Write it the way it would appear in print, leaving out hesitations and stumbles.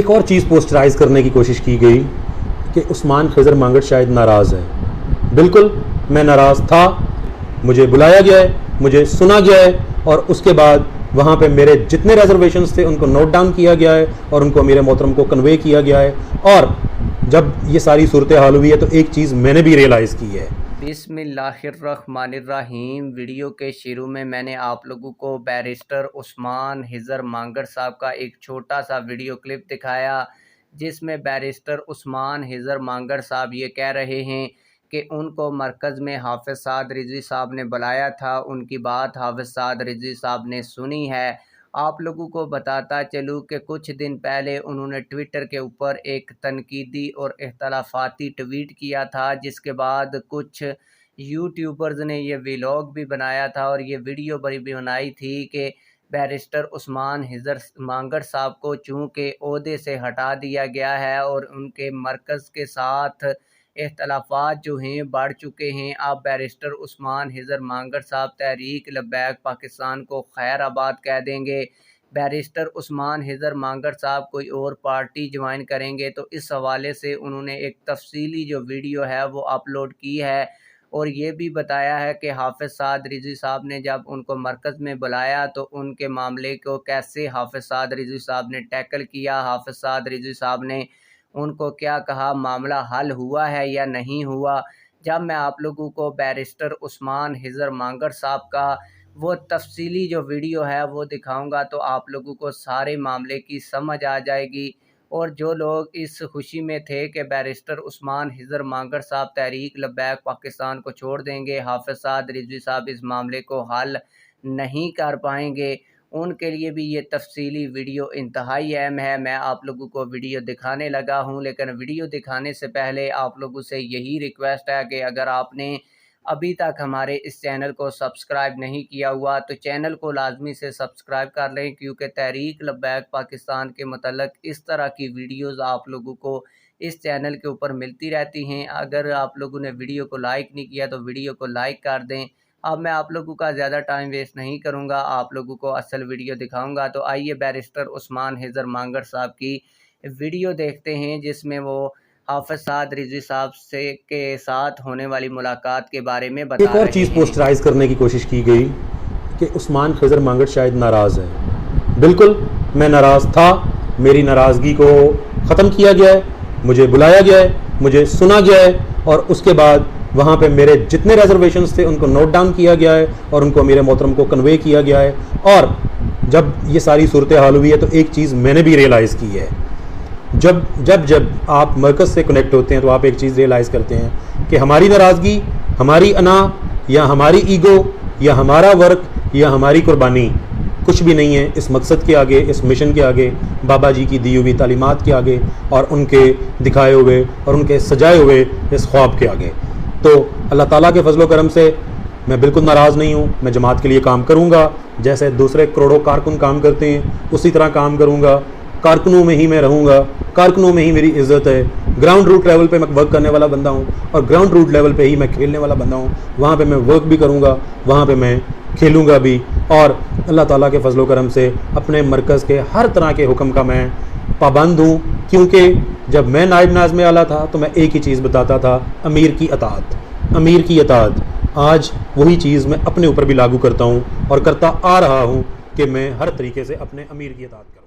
एक और चीज़ पोस्टराइज़ करने की कोशिश की गई कि उस्मान खिज़र मांगट शायद नाराज़ है। बिल्कुल मैं नाराज़ था, मुझे बुलाया गया है, मुझे सुना गया है और उसके बाद वहाँ पे मेरे जितने रिजर्वेशंस थे उनको नोट डाउन किया गया है और उनको मेरे मोहतरम को कन्वे किया गया है। और जब ये सारी सूरत हाल हुई है तो एक चीज़ मैंने भी रियलाइज़ की है। बिस्मिल्लाहिर्रहमानिर्रहीम। वीडियो के शुरू में मैंने आप लोगों को बैरिस्टर उस्मान खिज़र मांगट साहब का एक छोटा सा वीडियो क्लिप दिखाया, जिसमें बैरिस्टर उस्मान खिज़र मांगट साहब ये कह रहे हैं कि उनको मरकज़ में हाफ़िज़ साद रिज़वी साहब ने बुलाया था, उनकी बात हाफ़िज़ साद रिज़वी साहब ने सुनी है। आप लोगों को बताता चलूँ कि कुछ दिन पहले उन्होंने ट्विटर के ऊपर एक तनकीदी और इख्तलाफाती ट्वीट किया था, जिसके बाद कुछ यूट्यूबर्स ने ये व्लॉग भी बनाया था और ये वीडियो भी बनाई थी कि बैरिस्टर उस्मान खिज़र मांगट साहब को चूँकि ओहदे से हटा दिया गया है और उनके मरकज़ के साथ इख्तलाफात जो हैं बढ़ चुके हैं। अब बैरिस्टर उस्मान खिज़र मांगट साहब तहरीक लब्बैक पाकिस्तान को खैराबाद कह देंगे, बैरिस्टर उस्मान खिज़र मांगट साहब कोई और पार्टी ज्वाइन करेंगे। तो इस हवाले से उन्होंने एक तफसीली जो वीडियो है वो अपलोड की है और ये भी बताया है कि हाफ़िज़ साद रिज़वी साहब ने जब उनको मरकज़ में बुलाया तो उनके मामले को कैसे हाफ़िज़ साद रिज़वी साहब ने टैकल किया, हाफ़िज़ साद रिज़वी साहब ने उनको क्या कहा, मामला हल हुआ है या नहीं हुआ। जब मैं आप लोगों को बैरिस्टर उस्मान खिज़र मांगट साहब का वो तफसीली जो वीडियो है वो दिखाऊंगा तो आप लोगों को सारे मामले की समझ आ जाएगी। और जो लोग इस खुशी में थे कि बैरिस्टर उस्मान खिज़र मांगट साहब तहरीक लब्बैक पाकिस्तान को छोड़ देंगे, हाफ़िज़ साद रिज़वी साहब इस मामले को हल नहीं कर पाएंगे, उनके लिए भी ये तफसीली वीडियो इंतहाई अहम है। मैं आप लोगों को वीडियो दिखाने लगा हूं, लेकिन वीडियो दिखाने से पहले आप लोगों से यही रिक्वेस्ट है कि अगर आपने अभी तक हमारे इस चैनल को सब्सक्राइब नहीं किया हुआ तो चैनल को लाजमी से सब्सक्राइब कर लें, क्योंकि तहरीक लब्बैक पाकिस्तान के मतलब इस तरह की वीडियोज़ आप लोगों को इस चैनल के ऊपर मिलती रहती हैं। अगर आप लोगों ने वीडियो को लाइक नहीं किया तो वीडियो को लाइक कर दें। अब मैं आप लोगों का ज़्यादा टाइम वेस्ट नहीं करूंगा, आप लोगों को असल वीडियो दिखाऊंगा। तो आइए बैरिस्टर उस्मान खिज़र मांगट साहब की वीडियो देखते हैं, जिसमें वो हाफ़िज़ साद रिज़वी साहब से के साथ होने वाली मुलाकात के बारे में बता रहे हैं। एक और चीज़ पोस्टराइज़ करने की कोशिश की गई कि उस्मान खिज़र मांगट शायद नाराज़ है। बिल्कुल मैं नाराज़ था, मेरी नाराज़गी को ख़त्म किया गया है, मुझे बुलाया गया है, मुझे सुना गया है और उसके बाद वहाँ पे मेरे जितने रिजर्वेशंस थे उनको नोट डाउन किया गया है और उनको मेरे मोहतरम को कन्वे किया गया है। और जब ये सारी सूरत हाल हुई है तो एक चीज़ मैंने भी रियलाइज़ की है। जब आप मरकज़ से कनेक्ट होते हैं तो आप एक चीज़ रियलाइज़ करते हैं कि हमारी नाराज़गी, हमारी अना या हमारी ईगो या हमारा वर्क या हमारी कुर्बानी कुछ भी नहीं है इस मकसद के आगे, इस मिशन के आगे, बाबा जी की दी हुई तालीमात के आगे और उनके दिखाए हुए और उनके सजाए हुए इस ख्वाब के आगे। तो अल्लाह ताला के फजलो करम से मैं बिल्कुल नाराज़ नहीं हूँ। मैं जमात के लिए काम करूँगा, जैसे दूसरे करोड़ों कारकुन काम करते हैं उसी तरह काम करूँगा। कारकुनों में ही मैं रहूँगा, कारकुनों में ही मेरी इज़्ज़त है। ग्राउंड रूट लेवल पे मैं वर्क करने वाला बंदा हूँ और ग्राउंड रूट लेवल पे ही मैं खेलने वाला बंदा हूँ। वहाँ पे मैं वर्क भी करूँगा, वहाँ पे मैं खेलूँगा भी और अल्लाह ताला के फजलो करम से अपने मरकज़ के हर तरह के हुक्म का मैं पाबंद हूँ। क्योंकि जब मैं नायब नाज़िम आला था तो मैं एक ही चीज़ बताता था, अमीर की अताअत, अमीर की अताअत। आज वही चीज़ मैं अपने ऊपर भी लागू करता हूँ और करता आ रहा हूँ कि मैं हर तरीके से अपने अमीर की अताअत करूँ।